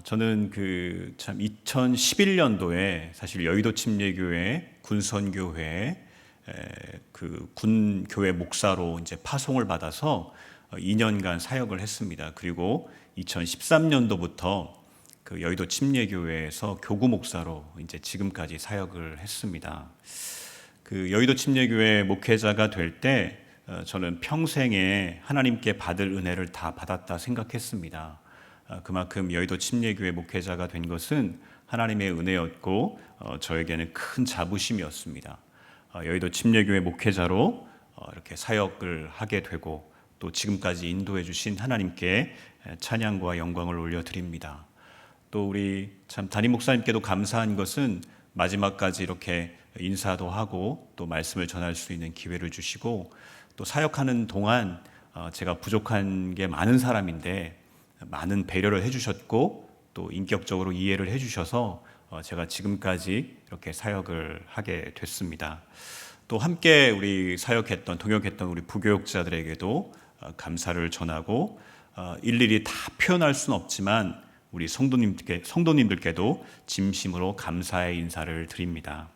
저는 참 2011년도에 사실 여의도 침례교회 군선교회 군 교회 목사로 이제 파송을 받아서 2년간 사역을 했습니다. 그리고 2013년도부터 그 여의도 침례교회에서 교구 목사로 이제 지금까지 사역을 했습니다. 그 여의도 침례교회 목회자가 될 때 저는 평생에 하나님께 받을 은혜를 다 받았다 생각했습니다. 그만큼 여의도 침례교회 목회자가 된 것은 하나님의 은혜였고 저에게는 큰 자부심이었습니다. 여의도 침례교회 목회자로 이렇게 사역을 하게 되고 또 지금까지 인도해 주신 하나님께 찬양과 영광을 올려드립니다. 또 우리 참 담임 목사님께도 감사한 것은 마지막까지 이렇게 인사도 하고 또 말씀을 전할 수 있는 기회를 주시고 또 사역하는 동안 제가 부족한 게 많은 사람인데 많은 배려를 해주셨고 또 인격적으로 이해를 해주셔서 제가 지금까지 이렇게 사역을 하게 됐습니다. 또 함께 우리 사역했던 동역했던 우리 부교육자들에게도 감사를 전하고 일일이 다 표현할 수는 없지만 우리 성도님들께도 진심으로 감사의 인사를 드립니다.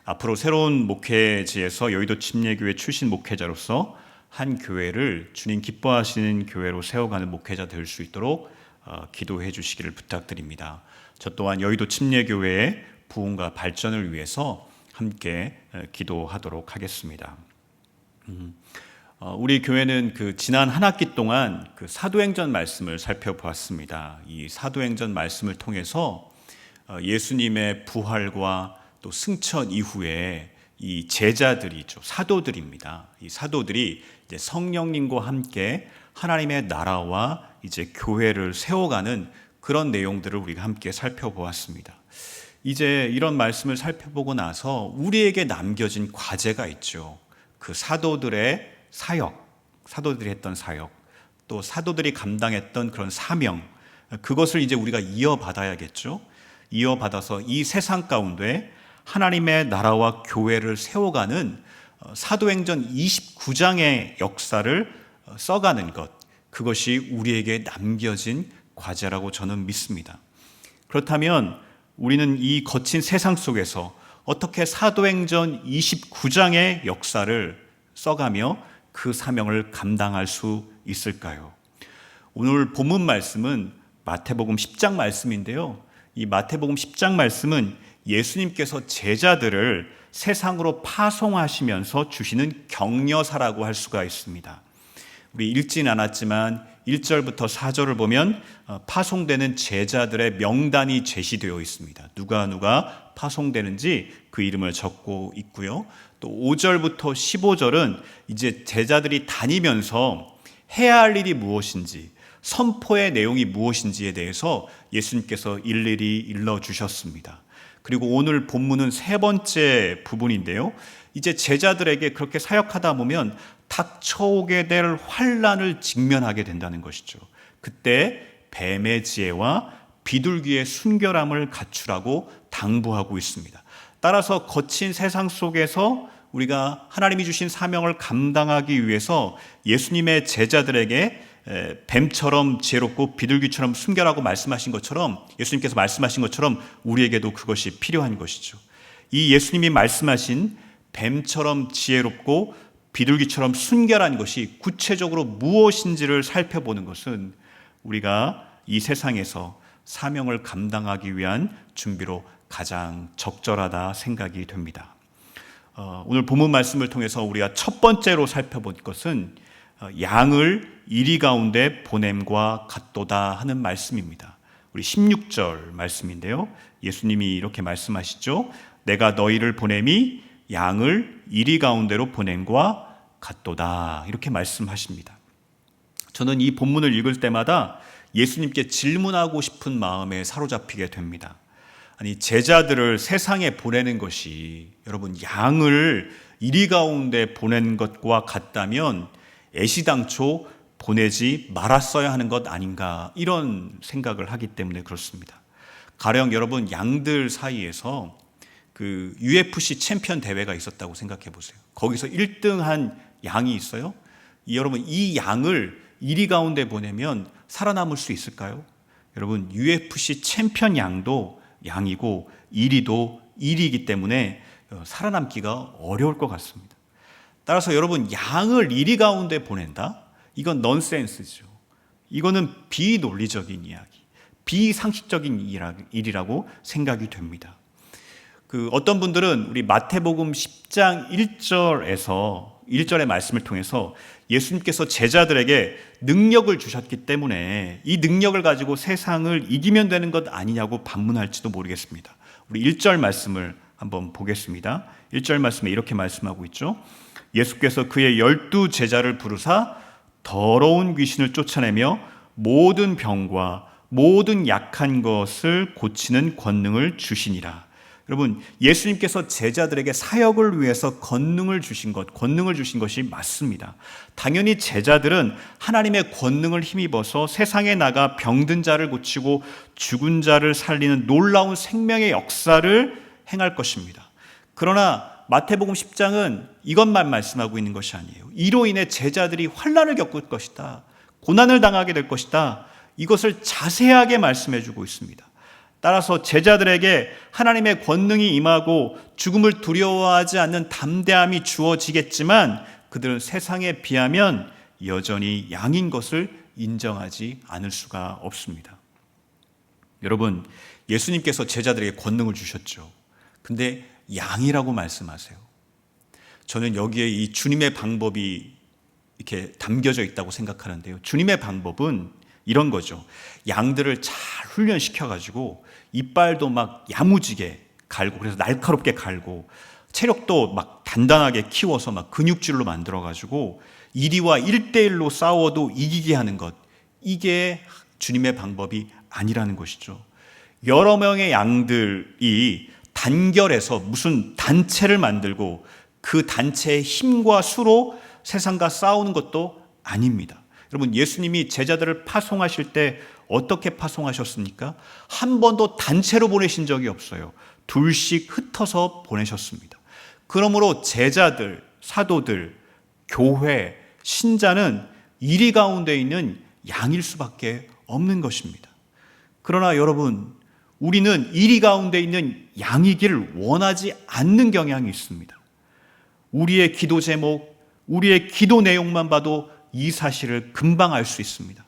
앞으로 새로운 목회지에서 여의도 침례교회 출신 목회자로서 한 교회를 주님 기뻐하시는 교회로 세워가는 목회자 될 수 있도록 기도해 주시기를 부탁드립니다. 저 또한 여의도 침례교회의 부흥과 발전을 위해서 함께 기도하도록 하겠습니다. 우리 교회는 지난 한 학기 동안 사도행전 말씀을 살펴보았습니다. 이 사도행전 말씀을 통해서 예수님의 부활과 또 승천 이후에 이 제자들이죠. 사도들입니다. 이 사도들이 이제 성령님과 함께 하나님의 나라와 이제 교회를 세워가는 그런 내용들을 우리가 함께 살펴보았습니다. 이제 이런 말씀을 살펴보고 나서 우리에게 남겨진 과제가 있죠. 그 사도들의 사역, 사도들이 했던 사역, 또 사도들이 감당했던 그런 사명, 그것을 이제 우리가 이어받아야겠죠. 이어받아서 이 세상 가운데 하나님의 나라와 교회를 세워가는 사도행전 29장의 역사를 써가는 것, 그것이 우리에게 남겨진 과제라고 저는 믿습니다. 그렇다면 우리는 이 거친 세상 속에서 어떻게 사도행전 29장의 역사를 써가며 그 사명을 감당할 수 있을까요? 오늘 본문 말씀은 마태복음 10장 말씀인데요. 이 마태복음 10장 말씀은 예수님께서 제자들을 세상으로 파송하시면서 주시는 격려사라고 할 수가 있습니다. 우리 읽진 않았지만 1절부터 4절을 보면 파송되는 제자들의 명단이 제시되어 있습니다. 누가 파송되는지 그 이름을 적고 있고요. 또 5절부터 15절은 이제 제자들이 다니면서 해야 할 일이 무엇인지, 선포의 내용이 무엇인지에 대해서 예수님께서 일일이 일러주셨습니다. 그리고 오늘 본문은 세 번째 부분인데요. 이제 제자들에게 그렇게 사역하다 보면 닥쳐오게 될 환난을 직면하게 된다는 것이죠. 그때 뱀의 지혜와 비둘기의 순결함을 갖추라고 당부하고 있습니다. 따라서 거친 세상 속에서 우리가 하나님이 주신 사명을 감당하기 위해서 예수님의 제자들에게 뱀처럼 지혜롭고 비둘기처럼 순결하고 말씀하신 것처럼, 예수님께서 말씀하신 것처럼 우리에게도 그것이 필요한 것이죠. 이 예수님이 말씀하신 뱀처럼 지혜롭고 비둘기처럼 순결한 것이 구체적으로 무엇인지를 살펴보는 것은 우리가 이 세상에서 사명을 감당하기 위한 준비로 가장 적절하다 생각이 됩니다. 오늘 본문 말씀을 통해서 우리가 첫 번째로 살펴볼 것은 양을 이리 가운데 보냄과 같도다 하는 말씀입니다. 우리 16절 말씀인데요. 예수님이 이렇게 말씀하시죠. 내가 너희를 보냄이 양을 이리 가운데로 보냄과 같도다. 이렇게 말씀하십니다. 저는 이 본문을 읽을 때마다 예수님께 질문하고 싶은 마음에 사로잡히게 됩니다. 아니, 제자들을 세상에 보내는 것이 여러분 양을 이리 가운데 보낸 것과 같다면 애시당초 보내지 말았어야 하는 것 아닌가, 이런 생각을 하기 때문에 그렇습니다. 가령 여러분 양들 사이에서 그 UFC 챔피언 대회가 있었다고 생각해 보세요. 거기서 1등한 양이 있어요. 여러분 이 양을 이리 가운데 보내면 살아남을 수 있을까요? 여러분, UFC 챔피언 양도 양이고 1위도 1위이기 때문에 살아남기가 어려울 것 같습니다. 따라서 여러분, 양을 1위 가운데 보낸다? 이건 넌센스죠. 이거는 비논리적인 이야기, 비상식적인 일이라고 생각이 됩니다. 어떤 분들은 우리 마태복음 10장 1절의 말씀을 통해서 예수님께서 제자들에게 능력을 주셨기 때문에 이 능력을 가지고 세상을 이기면 되는 것 아니냐고 반문할지도 모르겠습니다. 우리 1절 말씀을 한번 보겠습니다. 1절 말씀에 이렇게 말씀하고 있죠. 예수께서 그의 12 제자를 부르사 더러운 귀신을 쫓아내며 모든 병과 모든 약한 것을 고치는 권능을 주시니라. 여러분, 예수님께서 제자들에게 사역을 위해서 권능을 주신 것이 맞습니다. 당연히 제자들은 하나님의 권능을 힘입어서 세상에 나가 병든 자를 고치고 죽은 자를 살리는 놀라운 생명의 역사를 행할 것입니다. 그러나 마태복음 10장은 이것만 말씀하고 있는 것이 아니에요. 이로 인해 제자들이 환난을 겪을 것이다, 고난을 당하게 될 것이다, 이것을 자세하게 말씀해 주고 있습니다. 따라서 제자들에게 하나님의 권능이 임하고 죽음을 두려워하지 않는 담대함이 주어지겠지만 그들은 세상에 비하면 여전히 양인 것을 인정하지 않을 수가 없습니다. 여러분, 예수님께서 제자들에게 권능을 주셨죠. 근데 양이라고 말씀하세요. 저는 여기에 이 주님의 방법이 이렇게 담겨져 있다고 생각하는데요. 주님의 방법은 이런 거죠. 양들을 잘 훈련시켜가지고 이빨도 막 야무지게 갈고, 그래서 날카롭게 갈고, 체력도 막 단단하게 키워서 막 근육질로 만들어가지고 1위와 1대1로 싸워도 이기게 하는 것, 이게 주님의 방법이 아니라는 것이죠. 여러 명의 양들이 단결해서 무슨 단체를 만들고 그 단체의 힘과 수로 세상과 싸우는 것도 아닙니다. 여러분, 예수님이 제자들을 파송하실 때 어떻게 파송하셨습니까? 한 번도 단체로 보내신 적이 없어요. 둘씩 흩어서 보내셨습니다. 그러므로 제자들, 사도들, 교회, 신자는 1위 가운데 있는 양일 수밖에 없는 것입니다. 그러나 여러분, 우리는 1위 가운데 있는 양이기를 원하지 않는 경향이 있습니다. 우리의 기도 제목, 우리의 기도 내용만 봐도 이 사실을 금방 알 수 있습니다.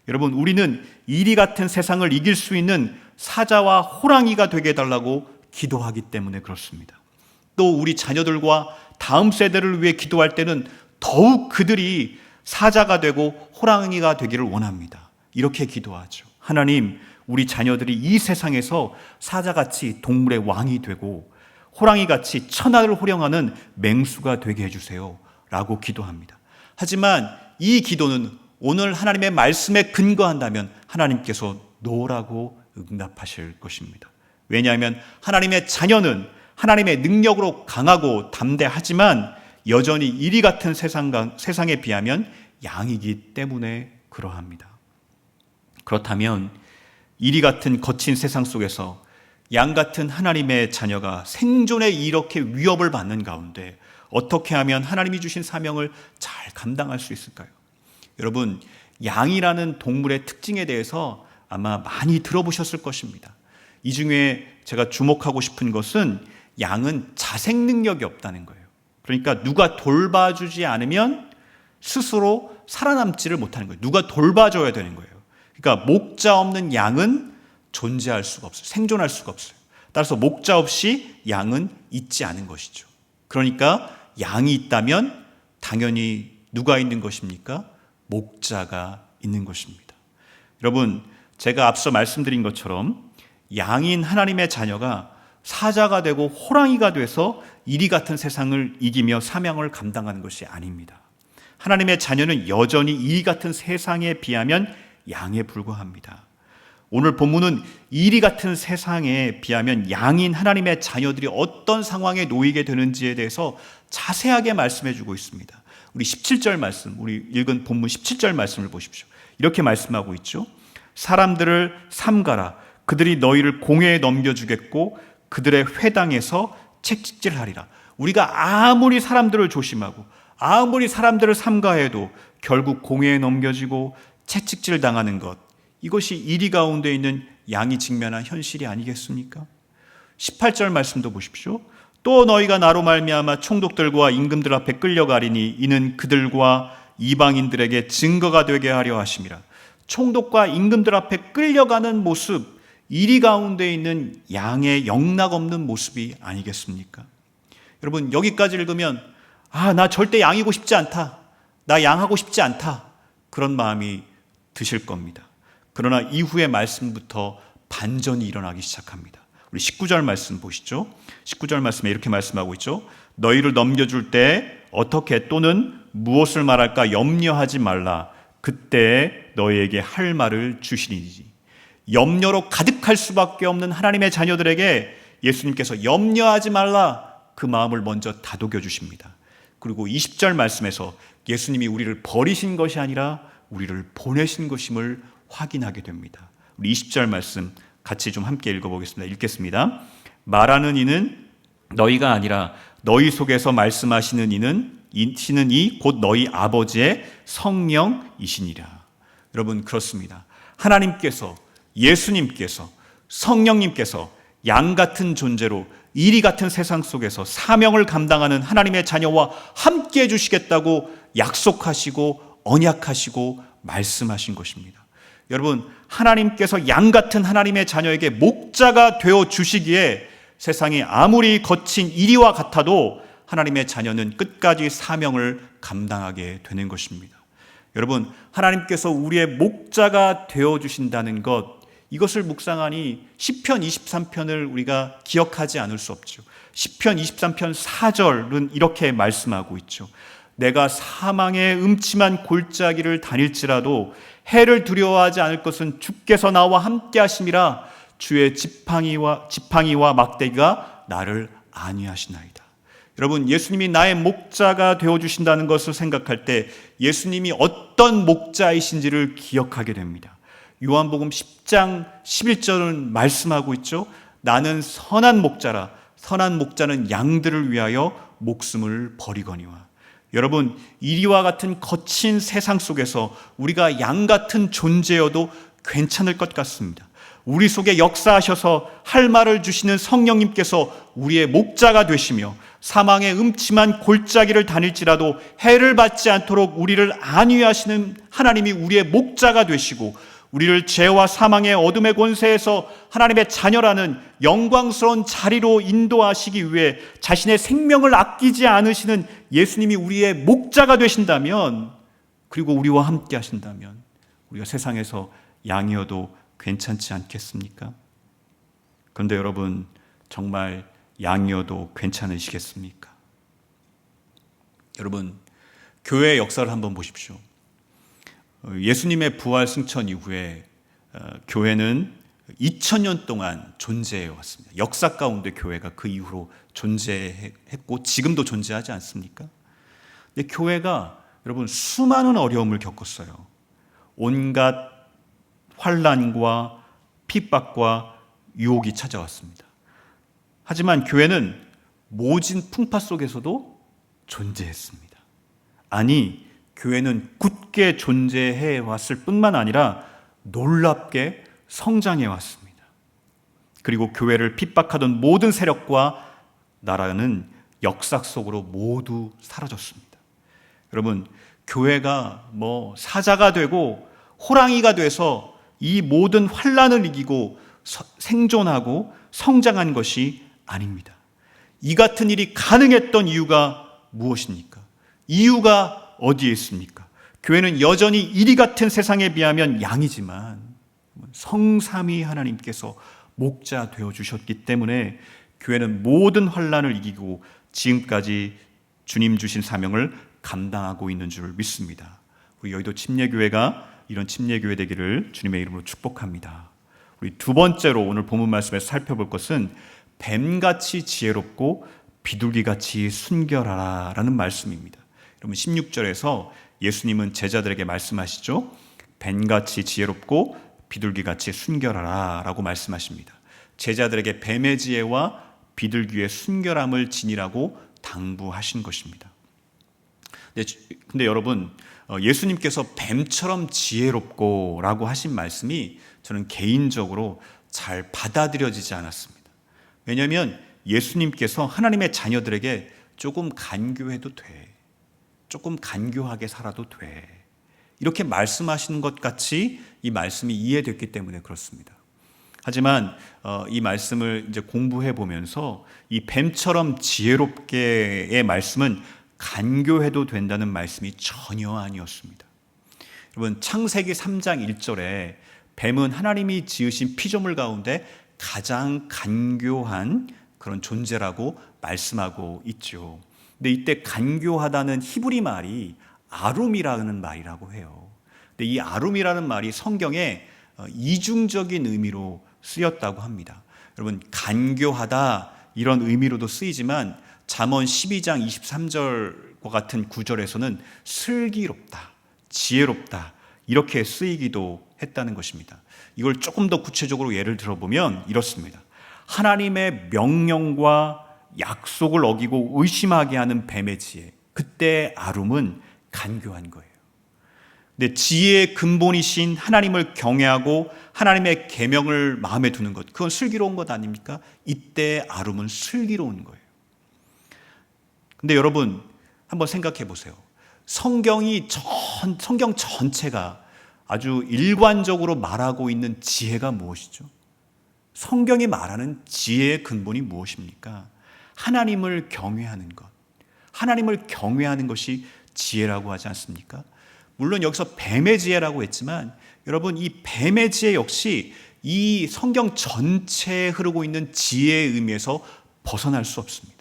여러분, 우리는 1위 같은 세상을 이길 수 있는 사자와 호랑이가 되게 해달라고 기도하기 때문에 그렇습니다. 또 우리 자녀들과 다음 세대를 위해 기도할 때는 더욱 그들이 사자가 되고 호랑이가 되기를 원합니다. 이렇게 기도하죠. 하나님, 우리 자녀들이 이 세상에서 사자같이 동물의 왕이 되고 호랑이같이 천하를 호령하는 맹수가 되게 해주세요 라고 기도합니다. 하지만 이 기도는 오늘 하나님의 말씀에 근거한다면 하나님께서 노라고 응답하실 것입니다. 왜냐하면 하나님의 자녀는 하나님의 능력으로 강하고 담대하지만 여전히 1위 같은 세상에 비하면 양이기 때문에 그러합니다. 그렇다면 1위 같은 거친 세상 속에서 양 같은 하나님의 자녀가 생존에 이렇게 위협을 받는 가운데 어떻게 하면 하나님이 주신 사명을 잘 감당할 수 있을까요? 여러분, 양이라는 동물의 특징에 대해서 아마 많이 들어보셨을 것입니다. 이 중에 제가 주목하고 싶은 것은 양은 자생 능력이 없다는 거예요. 그러니까 누가 돌봐주지 않으면 스스로 살아남지를 못하는 거예요. 누가 돌봐줘야 되는 거예요. 그러니까 목자 없는 양은 존재할 수가 없어요. 생존할 수가 없어요. 따라서 목자 없이 양은 있지 않은 것이죠. 그러니까 양이 있다면 당연히 누가 있는 것입니까? 목자가 있는 것입니다. 여러분, 제가 앞서 말씀드린 것처럼 양인 하나님의 자녀가 사자가 되고 호랑이가 돼서 1위 같은 세상을 이기며 사명을 감당하는 것이 아닙니다. 하나님의 자녀는 여전히 1위 같은 세상에 비하면 양에 불과합니다. 오늘 본문은 1위 같은 세상에 비하면 양인 하나님의 자녀들이 어떤 상황에 놓이게 되는지에 대해서 자세하게 말씀해 주고 있습니다. 우리 17절 말씀, 우리 읽은 본문 17절 말씀을 보십시오. 이렇게 말씀하고 있죠. 사람들을 삼가라. 그들이 너희를 공회에 넘겨주겠고 그들의 회당에서 채찍질하리라. 우리가 아무리 사람들을 조심하고 아무리 사람들을 삼가해도 결국 공회에 넘겨지고 채찍질 당하는 것, 이것이 이리 가운데 있는 양이 직면한 현실이 아니겠습니까? 18절 말씀도 보십시오. 또 너희가 나로 말미암아 총독들과 임금들 앞에 끌려가리니 이는 그들과 이방인들에게 증거가 되게 하려 하심이라. 총독과 임금들 앞에 끌려가는 모습, 이리 가운데 있는 양의 영락없는 모습이 아니겠습니까? 여러분, 여기까지 읽으면 나 절대 양이고 싶지 않다, 나 양하고 싶지 않다, 그런 마음이 드실 겁니다. 그러나 이후의 말씀부터 반전이 일어나기 시작합니다. 우리 19절 말씀 보시죠. 19절 말씀에 이렇게 말씀하고 있죠. 너희를 넘겨줄 때 어떻게 또는 무엇을 말할까 염려하지 말라. 그때 너희에게 할 말을 주시리니. 염려로 가득할 수밖에 없는 하나님의 자녀들에게 예수님께서 염려하지 말라, 그 마음을 먼저 다독여 주십니다. 그리고 20절 말씀에서 예수님이 우리를 버리신 것이 아니라 우리를 보내신 것임을 확인하게 됩니다. 우리 20절 말씀 같이 좀 함께 읽어보겠습니다. 읽겠습니다. 말하는 이는 너희가 아니라 너희 속에서 말씀하시는 이는 이 곧 너희 아버지의 성령이시니라. 여러분, 그렇습니다. 하나님께서, 예수님께서, 성령님께서 양 같은 존재로 이리 같은 세상 속에서 사명을 감당하는 하나님의 자녀와 함께 해주시겠다고 약속하시고 언약하시고 말씀하신 것입니다. 여러분, 하나님께서 양 같은 하나님의 자녀에게 목자가 되어 주시기에 세상이 아무리 거친 이리와 같아도 하나님의 자녀는 끝까지 사명을 감당하게 되는 것입니다. 여러분, 하나님께서 우리의 목자가 되어 주신다는 것, 이것을 묵상하니 시편 23편을 우리가 기억하지 않을 수 없죠. 시편 23편 4절은 이렇게 말씀하고 있죠. 내가 사망의 음침한 골짜기를 다닐지라도 해를 두려워하지 않을 것은 주께서 나와 함께 하심이라. 주의 지팡이와 막대기가 나를 안위하시나이다. 여러분, 예수님이 나의 목자가 되어주신다는 것을 생각할 때 예수님이 어떤 목자이신지를 기억하게 됩니다. 요한복음 10장 11절은 말씀하고 있죠. 나는 선한 목자라. 선한 목자는 양들을 위하여 목숨을 버리거니와. 여러분, 이리와 같은 거친 세상 속에서 우리가 양 같은 존재여도 괜찮을 것 같습니다. 우리 속에 역사하셔서 할 말을 주시는 성령님께서 우리의 목자가 되시며 사망의 음침한 골짜기를 다닐지라도 해를 받지 않도록 우리를 안위하시는 하나님이 우리의 목자가 되시고, 우리를 죄와 사망의 어둠의 권세에서 하나님의 자녀라는 영광스러운 자리로 인도하시기 위해 자신의 생명을 아끼지 않으시는 예수님이 우리의 목자가 되신다면, 그리고 우리와 함께 하신다면 우리가 세상에서 양이어도 괜찮지 않겠습니까? 그런데 여러분, 정말 양이어도 괜찮으시겠습니까? 여러분, 교회의 역사를 한번 보십시오. 예수님의 부활 승천 이후에 교회는 2000년 동안 존재해 왔습니다. 역사 가운데 교회가 그 이후로 존재했고 지금도 존재하지 않습니까? 근데 교회가 여러분 수많은 어려움을 겪었어요. 온갖 환난과 핍박과 유혹이 찾아왔습니다. 하지만 교회는 모진 풍파 속에서도 존재했습니다. 아니, 교회는 굳게 존재해 왔을 뿐만 아니라 놀랍게 성장해 왔습니다. 그리고 교회를 핍박하던 모든 세력과 나라는 역사 속으로 모두 사라졌습니다. 여러분, 교회가 사자가 되고 호랑이가 돼서 이 모든 환난을 이기고 생존하고 성장한 것이 아닙니다. 이 같은 일이 가능했던 이유가 무엇입니까? 이유가 어디에 있습니까? 교회는 여전히 이리 같은 세상에 비하면 양이지만 성삼위 하나님께서 목자 되어주셨기 때문에 교회는 모든 환난을 이기고 지금까지 주님 주신 사명을 감당하고 있는 줄 믿습니다. 우리 여의도 침례교회가 이런 침례교회 되기를 주님의 이름으로 축복합니다. 우리 두 번째로 오늘 본문 말씀에서 살펴볼 것은 뱀같이 지혜롭고 비둘기같이 순결하라 라는 말씀입니다. 여러분, 16절에서 예수님은 제자들에게 말씀하시죠. 뱀같이 지혜롭고 비둘기같이 순결하라 라고 말씀하십니다. 제자들에게 뱀의 지혜와 비둘기의 순결함을 지니라고 당부하신 것입니다. 근데 여러분, 예수님께서 뱀처럼 지혜롭고 라고 하신 말씀이 저는 개인적으로 잘 받아들여지지 않았습니다. 왜냐하면 예수님께서 하나님의 자녀들에게 조금 간교해도 돼, 조금 간교하게 살아도 돼, 이렇게 말씀하시는 것 같이 이 말씀이 이해됐기 때문에 그렇습니다. 하지만 이 말씀을 이제 공부해 보면서 이 뱀처럼 지혜롭게의 말씀은 간교해도 된다는 말씀이 전혀 아니었습니다. 여러분, 창세기 3장 1절에 뱀은 하나님이 지으신 피조물 가운데 가장 간교한 그런 존재라고 말씀하고 있죠. 근데 이때 간교하다는 히브리 말이 아룸이라는 말이라고 해요. 근데 이 아룸이라는 말이 성경에 이중적인 의미로 쓰였다고 합니다. 여러분, 간교하다 이런 의미로도 쓰이지만 잠언 12장 23절과 같은 구절에서는 슬기롭다, 지혜롭다 이렇게 쓰이기도 했다는 것입니다. 이걸 조금 더 구체적으로 예를 들어보면 이렇습니다. 하나님의 명령과 약속을 어기고 의심하게 하는 뱀의 지혜, 그때 아룸은 간교한 거예요. 근데 지혜의 근본이신 하나님을 경외하고 하나님의 계명을 마음에 두는 것, 그건 슬기로운 것 아닙니까? 이때 아룸은 슬기로운 거예요. 근데 여러분 한번 생각해 보세요. 성경 전체가 아주 일관적으로 말하고 있는 지혜가 무엇이죠? 성경이 말하는 지혜의 근본이 무엇입니까? 하나님을 경외하는 것. 하나님을 경외하는 것이 지혜라고 하지 않습니까? 물론 여기서 뱀의 지혜라고 했지만 여러분, 이 뱀의 지혜 역시 이 성경 전체에 흐르고 있는 지혜의 의미에서 벗어날 수 없습니다.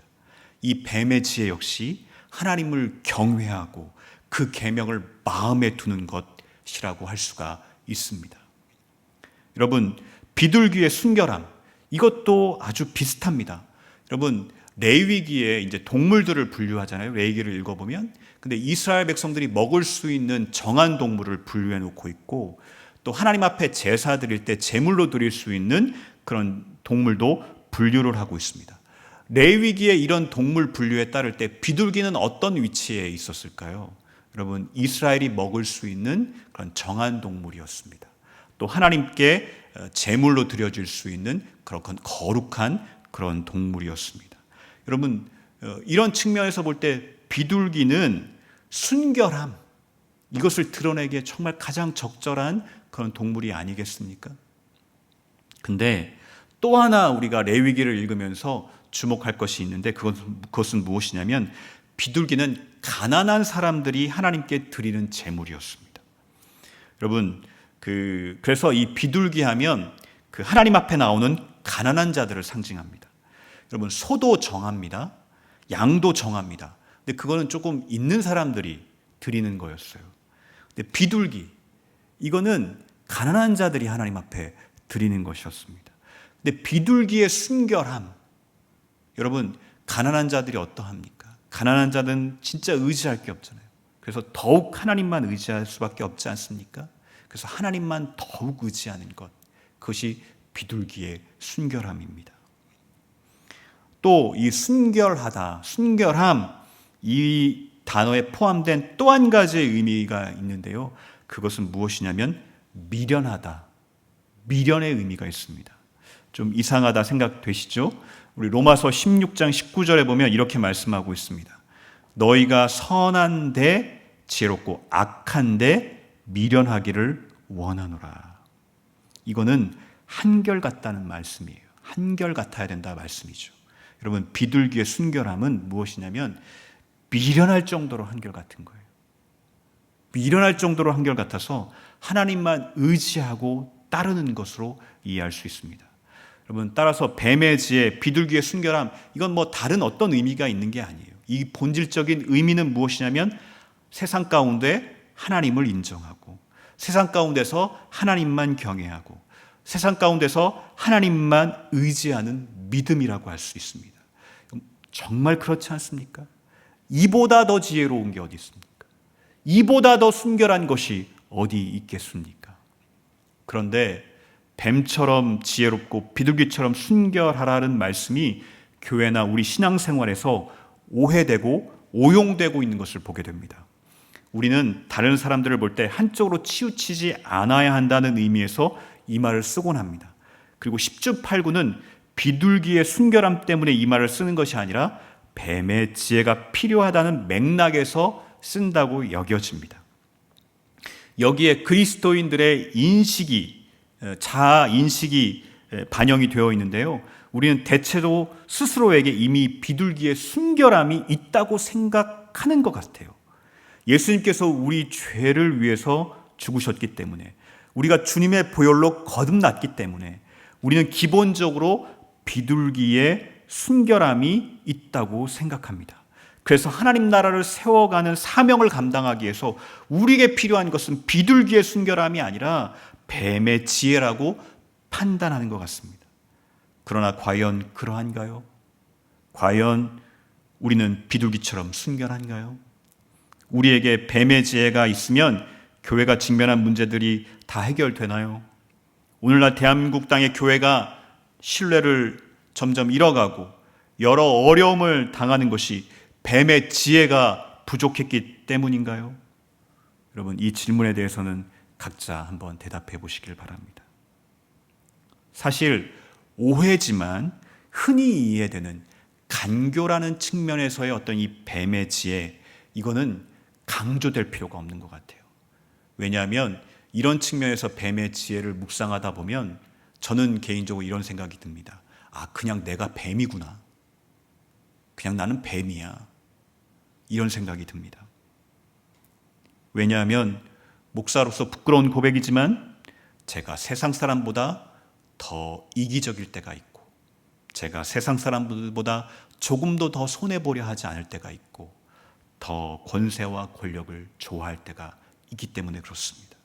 이 뱀의 지혜 역시 하나님을 경외하고 그 계명을 마음에 두는 것이라고 할 수가 있습니다. 여러분, 비둘기의 순결함, 이것도 아주 비슷합니다. 여러분, 레위기에 이제 동물들을 분류하잖아요. 레위기를 읽어보면. 근데 이스라엘 백성들이 먹을 수 있는 정한 동물을 분류해 놓고 있고, 또 하나님 앞에 제사 드릴 때 제물로 드릴 수 있는 그런 동물도 분류를 하고 있습니다. 레위기의 이런 동물 분류에 따를 때 비둘기는 어떤 위치에 있었을까요? 여러분, 이스라엘이 먹을 수 있는 그런 정한 동물이었습니다. 또 하나님께 제물로 드려질 수 있는 그런 거룩한 그런 동물이었습니다. 여러분, 이런 측면에서 볼 때 비둘기는 순결함, 이것을 드러내기에 정말 가장 적절한 그런 동물이 아니겠습니까? 근데 또 하나 우리가 레위기를 읽으면서 주목할 것이 있는데 그것은 무엇이냐면 비둘기는 가난한 사람들이 하나님께 드리는 제물이었습니다. 여러분, 그래서 이 비둘기 하면 그 하나님 앞에 나오는 가난한 자들을 상징합니다. 여러분, 소도 정합니다. 양도 정합니다. 근데 그거는 조금 있는 사람들이 드리는 거였어요. 근데 비둘기, 이거는 가난한 자들이 하나님 앞에 드리는 것이었습니다. 근데 비둘기의 순결함, 여러분, 가난한 자들이 어떠합니까? 가난한 자는 진짜 의지할 게 없잖아요. 그래서 더욱 하나님만 의지할 수밖에 없지 않습니까? 그래서 하나님만 더욱 의지하는 것, 그것이 비둘기의 순결함입니다. 또 이 순결하다, 순결함, 이 단어에 포함된 또 한 가지의 의미가 있는데요. 그것은 무엇이냐면 미련하다, 미련의 의미가 있습니다. 좀 이상하다 생각되시죠? 우리 로마서 16장 19절에 보면 이렇게 말씀하고 있습니다. 너희가 선한데 지혜롭고 악한데 미련하기를 원하노라. 이거는 한결같다는 말씀이에요. 한결같아야 된다 말씀이죠. 여러분, 비둘기의 순결함은 무엇이냐면 미련할 정도로 한결같은 거예요. 미련할 정도로 한결같아서 하나님만 의지하고 따르는 것으로 이해할 수 있습니다. 여러분, 따라서 뱀의 지혜, 비둘기의 순결함, 이건 뭐 다른 어떤 의미가 있는 게 아니에요. 이 본질적인 의미는 무엇이냐면 세상 가운데 하나님을 인정하고, 세상 가운데서 하나님만 경외하고, 세상 가운데서 하나님만 의지하는 믿음이라고 할 수 있습니다. 정말 그렇지 않습니까? 이보다 더 지혜로운 게 어디 있습니까? 이보다 더 순결한 것이 어디 있겠습니까? 그런데 뱀처럼 지혜롭고 비둘기처럼 순결하라는 말씀이 교회나 우리 신앙생활에서 오해되고 오용되고 있는 것을 보게 됩니다. 우리는 다른 사람들을 볼 때 한쪽으로 치우치지 않아야 한다는 의미에서 이 말을 쓰곤 합니다. 그리고 10주 8구는 비둘기의 순결함 때문에 이 말을 쓰는 것이 아니라 뱀의 지혜가 필요하다는 맥락에서 쓴다고 여겨집니다. 여기에 그리스도인들의 인식이, 자아 인식이 반영이 되어 있는데요. 우리는 대체로 스스로에게 이미 비둘기의 순결함이 있다고 생각하는 것 같아요. 예수님께서 우리 죄를 위해서 죽으셨기 때문에, 우리가 주님의 보혈로 거듭났기 때문에 우리는 기본적으로 비둘기의 순결함이 있다고 생각합니다. 그래서 하나님 나라를 세워가는 사명을 감당하기 위해서 우리에게 필요한 것은 비둘기의 순결함이 아니라 뱀의 지혜라고 판단하는 것 같습니다. 그러나 과연 그러한가요? 과연 우리는 비둘기처럼 순결한가요? 우리에게 뱀의 지혜가 있으면 교회가 직면한 문제들이 다 해결되나요? 오늘날 대한민국 땅의 교회가 신뢰를 점점 잃어가고 여러 어려움을 당하는 것이 뱀의 지혜가 부족했기 때문인가요? 여러분, 이 질문에 대해서는 각자 한번 대답해 보시길 바랍니다. 사실 오해지만 흔히 이해되는 간교라는 측면에서의 어떤 이 뱀의 지혜, 이거는 강조될 필요가 없는 것 같아요. 왜냐하면 이런 측면에서 뱀의 지혜를 묵상하다 보면 저는 개인적으로 이런 생각이 듭니다. 아, 그냥 내가 뱀이구나. 그냥 나는 뱀이야. 이런 생각이 듭니다. 왜냐하면 목사로서 부끄러운 고백이지만 제가 세상 사람보다 더 이기적일 때가 있고, 제가 세상 사람들보다 조금도 더 손해보려 하지 않을 때가 있고, 더 권세와 권력을 좋아할 때가 있기 때문에 그렇습니다.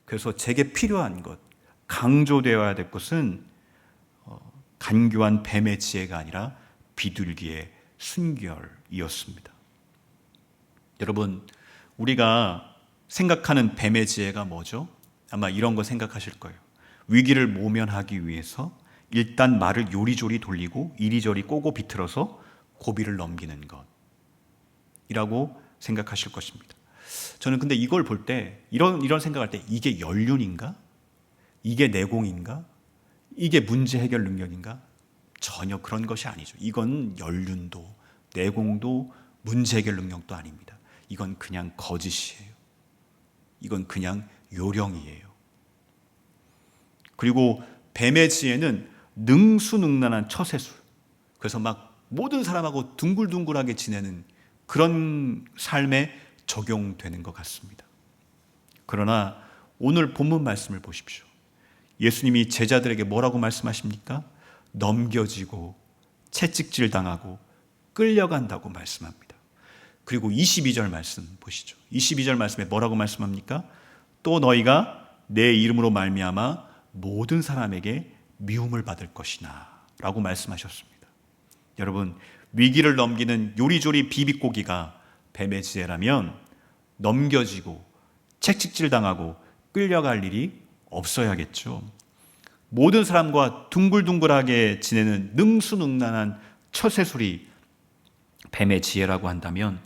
그래서 제게 필요한 것, 강조되어야 될 것은 간교한 뱀의 지혜가 아니라 비둘기의 순결이었습니다. 여러분, 우리가 생각하는 뱀의 지혜가 뭐죠? 아마 이런 거 생각하실 거예요. 위기를 모면하기 위해서 일단 말을 요리조리 돌리고 이리저리 꼬고 비틀어서 고비를 넘기는 것이라고 생각하실 것입니다. 저는 근데 이걸 볼 때 이런 생각할 때 이게 연륜인가? 이게 내공인가? 이게 문제 해결 능력인가? 전혀 그런 것이 아니죠. 이건 연륜도 내공도 문제 해결 능력도 아닙니다. 이건 그냥 거짓이에요. 이건 그냥 요령이에요. 그리고 뱀의 지혜는 능수능란한 처세술. 그래서 막 모든 사람하고 둥글둥글하게 지내는 그런 삶에 적용되는 것 같습니다. 그러나 오늘 본문 말씀을 보십시오. 예수님이 제자들에게 뭐라고 말씀하십니까? 넘겨지고 채찍질 당하고 끌려간다고 말씀합니다. 그리고 22절 말씀 보시죠. 22절 말씀에 뭐라고 말씀합니까? 또 너희가 내 이름으로 말미암아 모든 사람에게 미움을 받을 것이나 라고 말씀하셨습니다. 여러분, 위기를 넘기는 요리조리 비비고기가 뱀의 지혜라면 넘겨지고 채찍질 당하고 끌려갈 일이 없어야겠죠. 모든 사람과 둥글둥글하게 지내는 능수능란한 처세술이 뱀의 지혜라고 한다면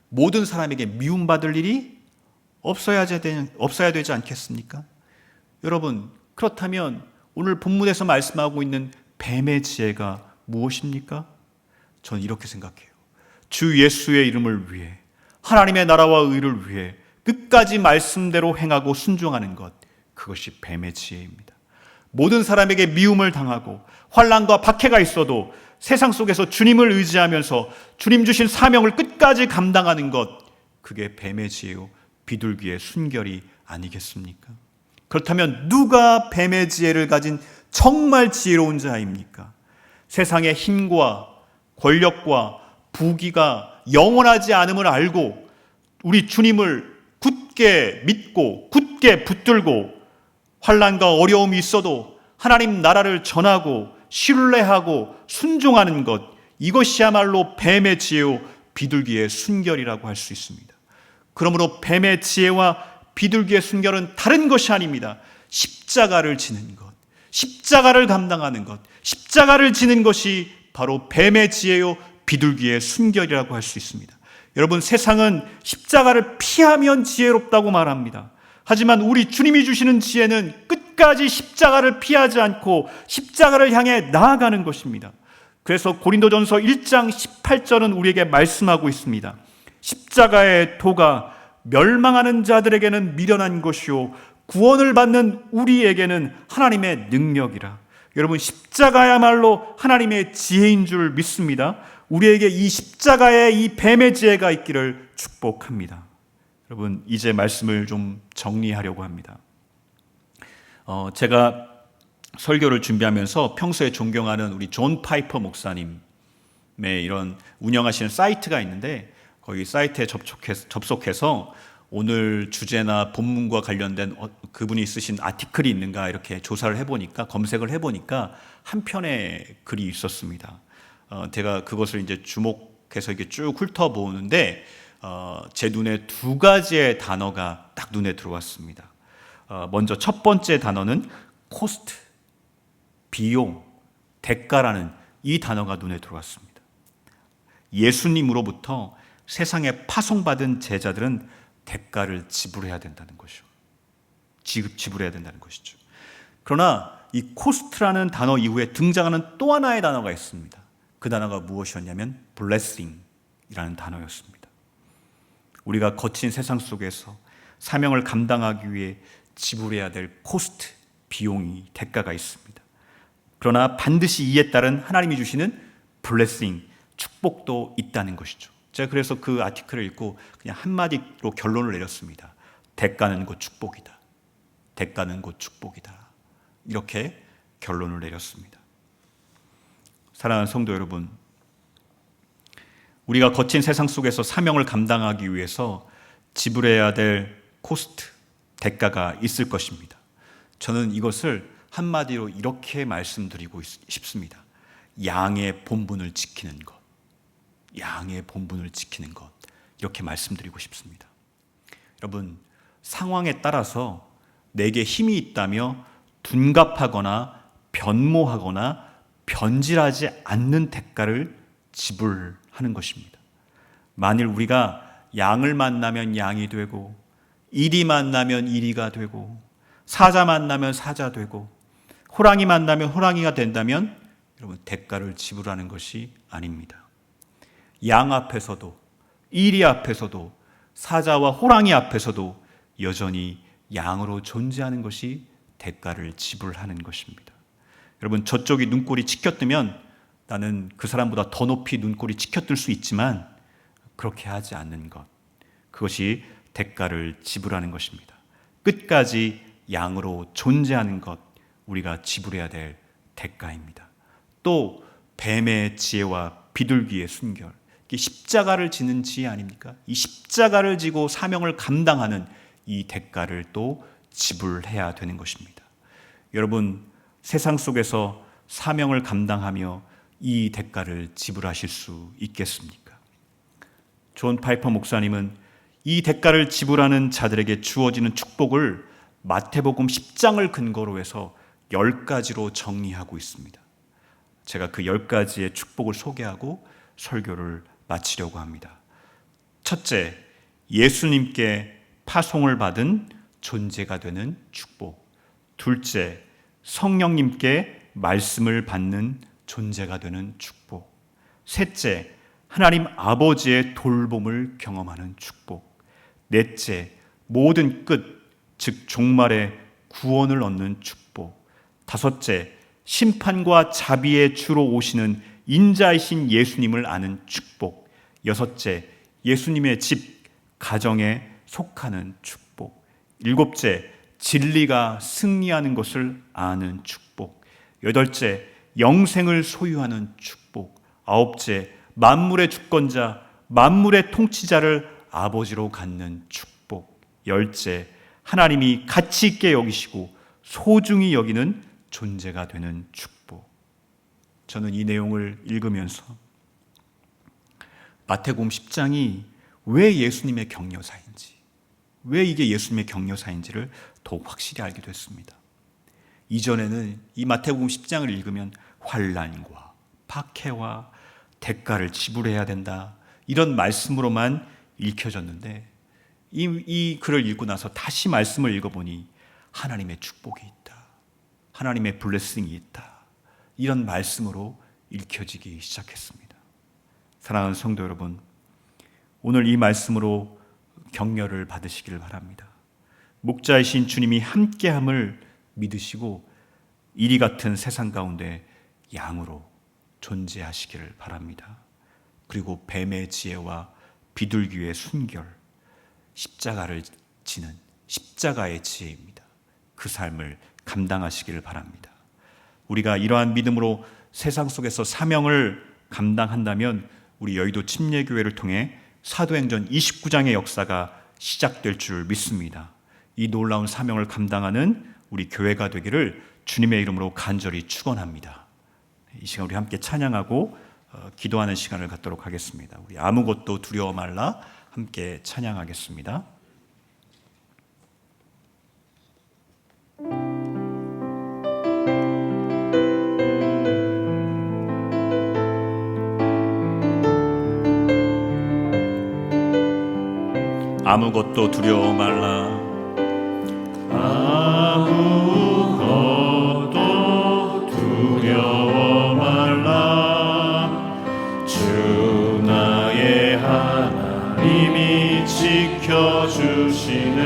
모든 사람에게 미움받을 일이 없어야 되지 않겠습니까? 여러분, 그렇다면 오늘 본문에서 말씀하고 있는 뱀의 지혜가 무엇입니까? 저는 이렇게 생각해요. 주 예수의 이름을 위해, 하나님의 나라와 의를 위해 끝까지 말씀대로 행하고 순종하는 것, 그것이 뱀의 지혜입니다. 모든 사람에게 미움을 당하고 환난과 박해가 있어도 세상 속에서 주님을 의지하면서 주님 주신 사명을 끝까지 감당하는 것, 그게 뱀의 지혜요 비둘기의 순결이 아니겠습니까? 그렇다면 누가 뱀의 지혜를 가진 정말 지혜로운 자입니까? 세상의 힘과 권력과 부귀가 영원하지 않음을 알고 우리 주님을 굳게 믿고 굳게 붙들고 환난과 어려움이 있어도 하나님 나라를 전하고 신뢰하고 순종하는 것, 이것이야말로 뱀의 지혜요 비둘기의 순결이라고 할 수 있습니다. 그러므로 뱀의 지혜와 비둘기의 순결은 다른 것이 아닙니다. 십자가를 지는 것, 십자가를 감당하는 것, 십자가를 지는 것이 바로 뱀의 지혜요 비둘기의 순결이라고 할 수 있습니다. 여러분, 세상은 십자가를 피하면 지혜롭다고 말합니다. 하지만 우리 주님이 주시는 지혜는 끝까지 십자가를 피하지 않고 십자가를 향해 나아가는 것입니다. 그래서 고린도전서 1장 18절은 우리에게 말씀하고 있습니다. 십자가의 도가 멸망하는 자들에게는 미련한 것이요 구원을 받는 우리에게는 하나님의 능력이라. 여러분, 십자가야말로 하나님의 지혜인 줄 믿습니다. 우리에게 이 십자가의 이 뱀의 지혜가 있기를 축복합니다. 여러분, 이제 말씀을 좀 정리하려고 합니다. 제가 설교를 준비하면서 평소에 존경하는 우리 존 파이퍼 목사님의 이런 운영하시는 사이트가 있는데, 거기 사이트에 접속해서 오늘 주제나 본문과 관련된 그분이 쓰신 아티클이 있는가 이렇게 조사를 해보니까, 검색을 해보니까 한 편의 글이 있었습니다. 제가 그것을 이제 주목해서 이렇게 쭉 훑어보는데 제 눈에 두 가지의 단어가 딱 눈에 들어왔습니다. 먼저 첫 번째 단어는 코스트, 비용, 대가라는 이 단어가 눈에 들어왔습니다. 예수님으로부터 세상에 파송받은 제자들은 대가를 지불해야 된다는 것이죠. 지불해야 된다는 것이죠. 그러나 이 코스트라는 단어 이후에 등장하는 또 하나의 단어가 있습니다. 그 단어가 무엇이었냐면 blessing이라는 단어였습니다. 우리가 거친 세상 속에서 사명을 감당하기 위해 지불해야 될 코스트, 비용이, 대가가 있습니다. 그러나 반드시 이에 따른 하나님이 주시는 블레싱, 축복도 있다는 것이죠. 제가 그래서 그 아티클을 읽고 그냥 한마디로 결론을 내렸습니다. 대가는 곧 축복이다. 대가는 곧 축복이다. 이렇게 결론을 내렸습니다. 사랑하는 성도 여러분, 우리가 거친 세상 속에서 사명을 감당하기 위해서 지불해야 될 코스트, 대가가 있을 것입니다. 저는 이것을 한마디로 이렇게 말씀드리고 싶습니다. 양의 본분을 지키는 것. 양의 본분을 지키는 것. 이렇게 말씀드리고 싶습니다. 여러분, 상황에 따라서 내게 힘이 있다며 둔갑하거나 변모하거나 변질하지 않는 대가를 지불하는 것입니다. 만일 우리가 양을 만나면 양이 되고, 이리 만나면 이리가 되고, 사자 만나면 사자 되고, 호랑이 만나면 호랑이가 된다면 여러분, 대가를 지불하는 것이 아닙니다. 양 앞에서도, 이리 앞에서도, 사자와 호랑이 앞에서도 여전히 양으로 존재하는 것이 대가를 지불하는 것입니다. 여러분, 저쪽이 눈꼬리 치켜뜨면 나는 그 사람보다 더 높이 눈꼬리 치켜뜰 수 있지만 그렇게 하지 않는 것, 그것이 대가를 지불하는 것입니다. 끝까지 양으로 존재하는 것, 우리가 지불해야 될 대가입니다. 또 뱀의 지혜와 비둘기의 순결, 이게 십자가를 지는 지혜 아닙니까? 이 십자가를 지고 사명을 감당하는 이 대가를 또 지불해야 되는 것입니다. 여러분, 세상 속에서 사명을 감당하며 이 대가를 지불하실 수 있겠습니까? 존 파이퍼 목사님은 이 대가를 지불하는 자들에게 주어지는 축복을 마태복음 10장을 근거로 해서 10가지로 정리하고 있습니다. 제가 그 10가지의 축복을 소개하고 설교를 마치려고 합니다. 첫째, 예수님께 파송을 받은 존재가 되는 축복. 둘째, 성령님께 말씀을 받는 존재가 되는 축복. 셋째, 하나님 아버지의 돌봄을 경험하는 축복. 넷째, 모든 끝, 즉 종말의 구원을 얻는 축복. 다섯째, 심판과 자비의 주로 오시는 인자이신 예수님을 아는 축복. 여섯째, 예수님의 집, 가정에 속하는 축복. 일곱째, 진리가 승리하는 것을 아는 축복. 여덟째, 영생을 소유하는 축복. 아홉째, 만물의 주권자, 만물의 통치자를 아버지로 갖는 축복. 열째, 하나님이 가치 있게 여기시고 소중히 여기는 존재가 되는 축복. 저는 이 내용을 읽으면서 마태복음 10장이 왜 예수님의 격려사인지, 왜 이게 예수님의 격려사인지를 더욱 확실히 알게 됐습니다. 이전에는 이 마태복음 10장을 읽으면 환난과 박해와 대가를 지불해야 된다, 이런 말씀으로만 읽혀졌는데 이 글을 읽고 나서 다시 말씀을 읽어보니 하나님의 축복이 있다, 하나님의 블레싱이 있다, 이런 말씀으로 읽혀지기 시작했습니다. 사랑하는 성도 여러분, 오늘 이 말씀으로 격려를 받으시기를 바랍니다. 목자이신 주님이 함께함을 믿으시고 이리 같은 세상 가운데 양으로 존재하시기를 바랍니다. 그리고 뱀의 지혜와 비둘기의 순결, 십자가를 지는 십자가의 지혜입니다. 그 삶을 감당하시기를 바랍니다. 우리가 이러한 믿음으로 세상 속에서 사명을 감당한다면 우리 여의도 침례교회를 통해 사도행전 29장의 역사가 시작될 줄 믿습니다. 이 놀라운 사명을 감당하는 우리 교회가 되기를 주님의 이름으로 간절히 축원합니다. 이 시간 우리 함께 찬양하고 기도하는 시간을 갖도록 하겠습니다. 우리 아무것도 두려워 말라 함께 찬양하겠습니다. 아무것도 두려워 말라. 아무것도 두려워 말라. 주 나의 하나님이 지켜주시네.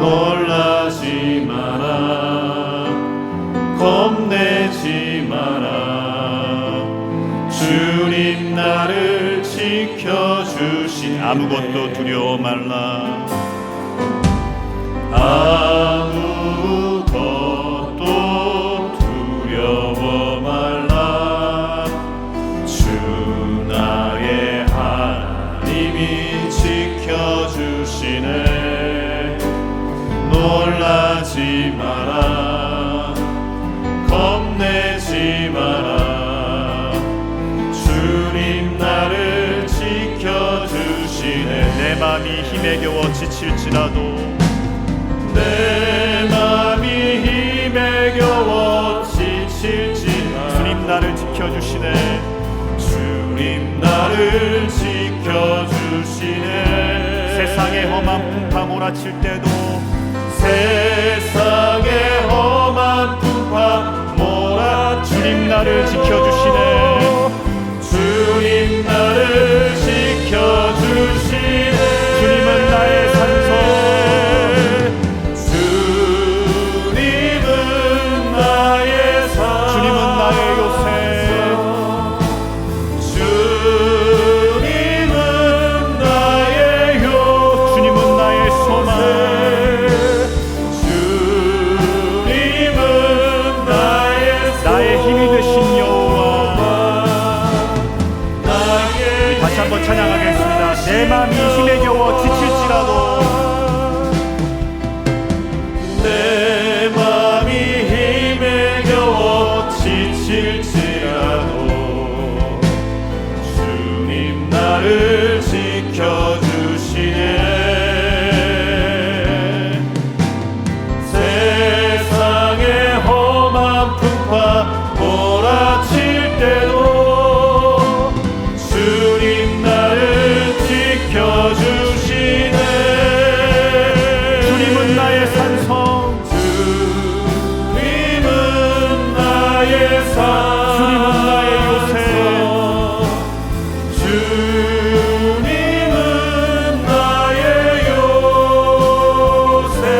놀라지 마라, 겁내지 마라. 주님 나를 지켜주시네. 아무것도 두려워 말라. 아무것도 두려워 말라. 주 나의 하나님이 지켜주시네. 놀라지 마라, 겁내지 마라. 주님 나를 지켜주시네. 내 마음이 힘에 겨워 지칠지라도, 내 맘이 힘에 겨워 지칠지라도 주님 나를 지켜주시네. 주님 나를 지켜주시네. 세상의 험한 풍파 몰아칠 때도, 세상의 험한 풍파 몰아칠 주님 나를 지켜주시네. 주님 나를 지켜주시네. 주님은 나의 산성, 주님은 나의 산성, 주님은 나의 요새, 주님은 나의 요새, 주님은 나의 소망, 주님은 나의 힘이 되신 여호와. 나의 다시 한번 찬양하겠습니다. 내 마음이 힘에 겨워 지칠지라도, 내 맘이 힘에 겨워 지칠지라도 주님 나를 지켜주시네. 세상의 험한 풍파 몰아칠 때도 주님 나를 지켜주시네. 주님은 나의 산성, 주님은 나의 산성, 주님은 나의 요새, 주님은 나의 요새,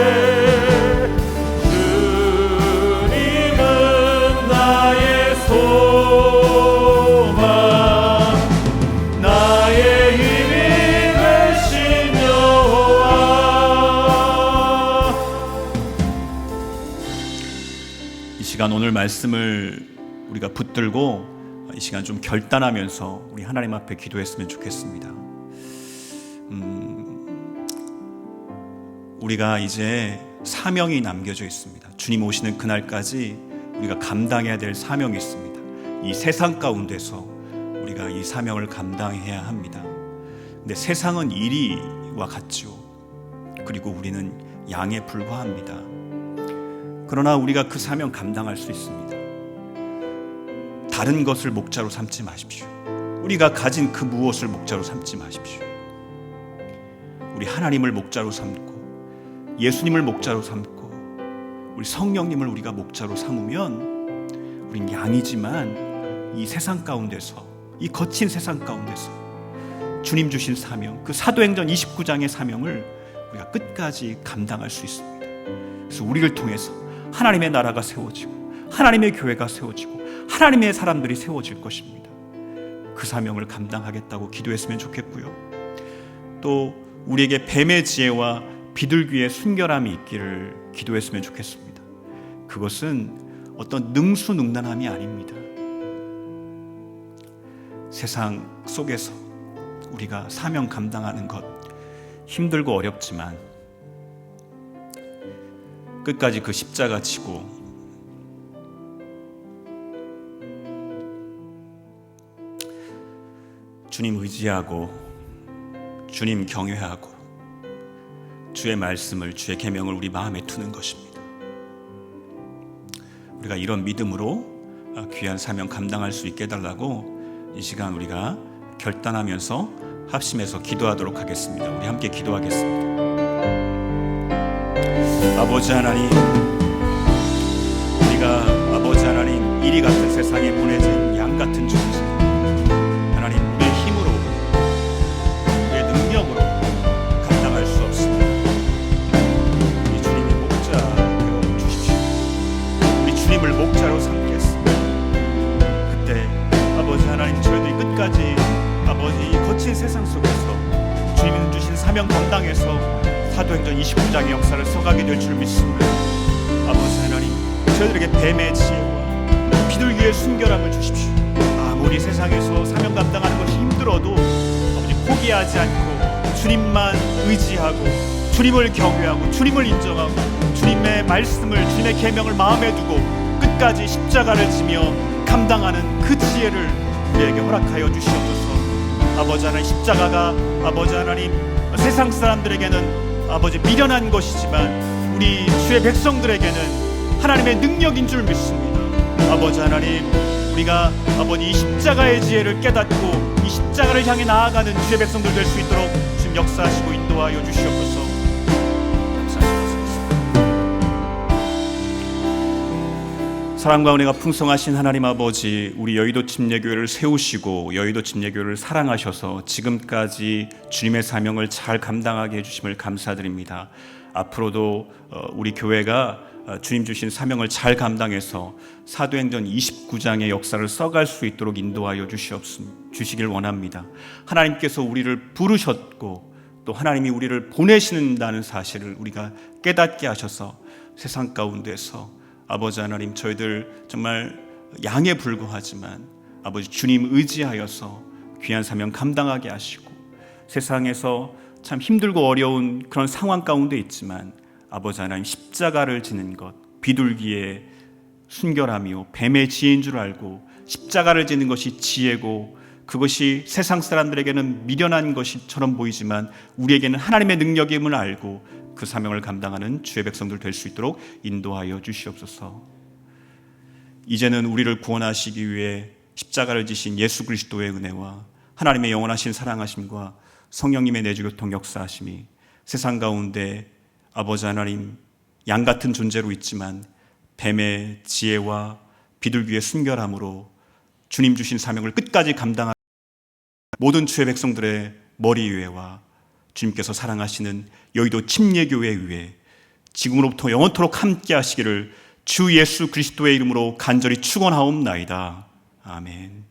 주님은 나의 소망, 나의 힘이 되신 여호와. 이 시간 오늘 말씀을 우리가 붙들고 이 시간 좀 결단하면서 우리 하나님 앞에 기도했으면 좋겠습니다. 우리가 이제 사명이 남겨져 있습니다. 주님 오시는 그날까지 우리가 감당해야 될 사명이 있습니다. 이 세상 가운데서 우리가 이 사명을 감당해야 합니다. 근데 세상은 이리와 같죠. 그리고 우리는 양에 불과합니다. 그러나 우리가 그 사명 감당할 수 있습니다. 다른 것을 목자로 삼지 마십시오. 우리가 가진 그 무엇을 목자로 삼지 마십시오. 우리 하나님을 목자로 삼고 예수님을 목자로 삼고 우리 성령님을 우리가 목자로 삼으면 우린 양이지만 이 세상 가운데서, 이 거친 세상 가운데서 주님 주신 사명, 그 사도행전 29장의 사명을 우리가 끝까지 감당할 수 있습니다. 그래서 우리를 통해서 하나님의 나라가 세워지고 하나님의 교회가 세워지고 하나님의 사람들이 세워질 것입니다. 그 사명을 감당하겠다고 기도했으면 좋겠고요. 또 우리에게 뱀의 지혜와 비둘기의 순결함이 있기를 기도했으면 좋겠습니다. 그것은 어떤 능수능란함이 아닙니다. 세상 속에서 우리가 사명 감당하는 것 힘들고 어렵지만 끝까지 그 십자가 지고 주님 의지하고 주님 경외하고 주의 말씀을, 주의 계명을 우리 마음에 두는 것입니다. 우리가 이런 믿음으로 귀한 사명 감당할 수 있게 해달라고 이 시간 우리가 결단하면서 합심해서 기도하도록 하겠습니다. 우리 함께 기도하겠습니다. 아버지 하나님, 우리가 아버지 하나님 이리 같은 세상에 보내진 양 같은 존재, 하나님 우리의 힘으로, 우리의 능력으로 감당할 수 없습니다. 우리 주님의 목자 되어 주십시오. 우리 주님을 목자로 삼겠습니다. 그때 아버지 하나님, 저희들이 끝까지 아버지 이 거친 세상 속에서 주님이 주신 사명 감당해서 사도행전 29장의 역사를 써가게 될 줄 믿습니다. 아버지 하나님, 저희들에게 뱀의 지혜와 비둘기의 순결함을 주십시오. 아무리 세상에서 사명 감당하는 것이 힘들어도 아버지 포기하지 않고 주님만 의지하고 주님을 경외하고 주님을 인정하고 주님의 말씀을, 주님의 계명을 마음에 두고 끝까지 십자가를 지며 감당하는 그 지혜를 우리에게 허락하여 주시옵소서. 아버지 하나님, 십자가가 아버지 하나님 세상 사람들에게는 아버지 미련한 것이지만 우리 주의 백성들에게는 하나님의 능력인 줄 믿습니다. 아버지 하나님, 우리가 아버지 이 십자가의 지혜를 깨닫고 이 십자가를 향해 나아가는 주의 백성들 될 수 있도록 지금 역사하시고 인도하여 주시옵소서. 사랑과 은혜가 풍성하신 하나님 아버지, 우리 여의도 침례교회를 세우시고 여의도 침례교회를 사랑하셔서 지금까지 주님의 사명을 잘 감당하게 해주심을 감사드립니다. 앞으로도 우리 교회가 주님 주신 사명을 잘 감당해서 사도행전 29장의 역사를 써갈 수 있도록 인도하여 주시길 원합니다. 하나님께서 우리를 부르셨고 또 하나님이 우리를 보내신다는 사실을 우리가 깨닫게 하셔서 세상 가운데서 아버지 하나님, 저희들 정말 양에 불과하지만 아버지 주님 의지하여서 귀한 사명 감당하게 하시고 세상에서 참 힘들고 어려운 그런 상황 가운데 있지만 아버지 하나님 십자가를 지는 것, 비둘기의 순결함이요 뱀의 지혜인 줄 알고 십자가를 지는 것이 지혜고 그것이 세상 사람들에게는 미련한 것처럼 보이지만 우리에게는 하나님의 능력임을 알고 그 사명을 감당하는 주의 백성들 될 수 있도록 인도하여 주시옵소서. 이제는 우리를 구원하시기 위해 십자가를 지신 예수 그리스도의 은혜와 하나님의 영원하신 사랑하심과 성령님의 내주교통 역사하심이 세상 가운데 아버지 하나님 양 같은 존재로 있지만 뱀의 지혜와 비둘기의 순결함으로 주님 주신 사명을 끝까지 감당하는 모든 주의 백성들의 머리 위에와 주님께서 사랑하시는 여의도 침례교회 위에 지금으로부터 영원토록 함께 하시기를 주 예수 그리스도의 이름으로 간절히 축원하옵나이다. 아멘.